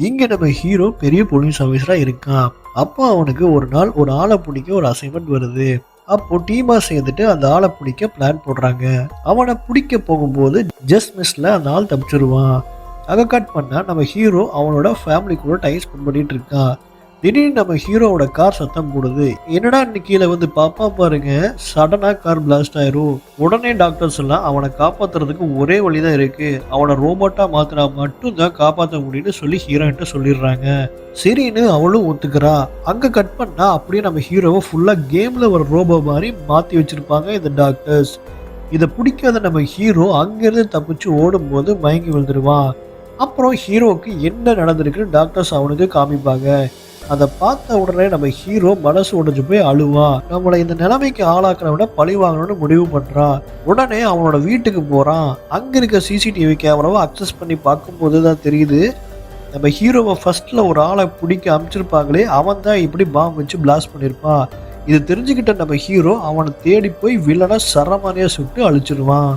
இங்க நம்ம ஹீரோ பெரிய போலீஸ் ஆஃபீஸரா இருக்கான். அப்போ அவனுக்கு ஒரு நாள் ஒரு ஆளை பிடிக்க ஒரு அசைன்மெண்ட் வருது. அப்போ டீமா சேர்ந்துட்டு அந்த ஆளை பிடிக்க பிளான் போடுறாங்க. அவனை பிடிக்க போகும்போது ஜஸ்ட் மிஸ்ல அந்த ஆள் தப்பிச்சிருவான். அங்க கட் பண்ணா நம்ம ஹீரோ அவனோட ஃபேமிலி கூட டைம் ஸ்பெண்ட் பண்ணிட்டு இருக்கான். திடீர்னு நம்ம ஹீரோவோட கார் சத்தம் போடுது. என்னடா இன்னைக்கு கீழே வந்து பாப்பா பாருங்க, சடனா கார் பிளாஸ்ட் ஆயிரும். உடனே டாக்டர்ஸ் எல்லாம் அவனை காப்பாத்துறதுக்கு ஒரே வழிதான் இருக்கு, அவனை ரோபோட்டா மாத்தினா மட்டும் தான் காப்பாற்ற முடியும்னு சொல்லி ஹீரோயின்ட்ட சொல்லிடுறாங்க. சரின்னு அவளும் ஒத்துக்கிறா. அங்க கட் பண்ணா அப்படியே நம்ம ஹீரோவை ஃபுல்லா கேம்ல ஒரு ரோபோ மாதிரி மாத்தி வச்சிருப்பாங்க இந்த டாக்டர்ஸ். இதை பிடிக்காத நம்ம ஹீரோ அங்கிருந்து தப்பிச்சு ஓடும்போது மயங்கி விழுந்துருவான். அப்புறம் ஹீரோவுக்கு என்ன நடந்திருக்குன்னு டாக்டர்ஸ் அவனுக்கு காமிப்பாங்க. அதை பார்த்த உடனே நம்ம ஹீரோ மனசு உடைஞ்சு போய் அழுவான். நம்மளை இந்த நிலைமைக்கு ஆளாக்குறவன பழி வாங்கணும்னு முடிவு பண்றான். உடனே அவனோட வீட்டுக்கு போறான். அங்க இருக்க சிசிடிவி கேமராவை அக்சஸ் பண்ணி பார்க்கும்போது தான் தெரியுது, நம்ம ஹீரோவை ஃபர்ஸ்ட்ல ஒரு ஆளை பிடிக்க அமைச்சிருப்பாங்களே, அவன் தான் இப்படி பாம்பு வச்சு பிளாஸ்ட் பண்ணியிருப்பான். இது தெரிஞ்சுக்கிட்ட நம்ம ஹீரோ அவனை தேடி போய் வில்லனை சரமாரியா சுட்டு அழிச்சிருவான்.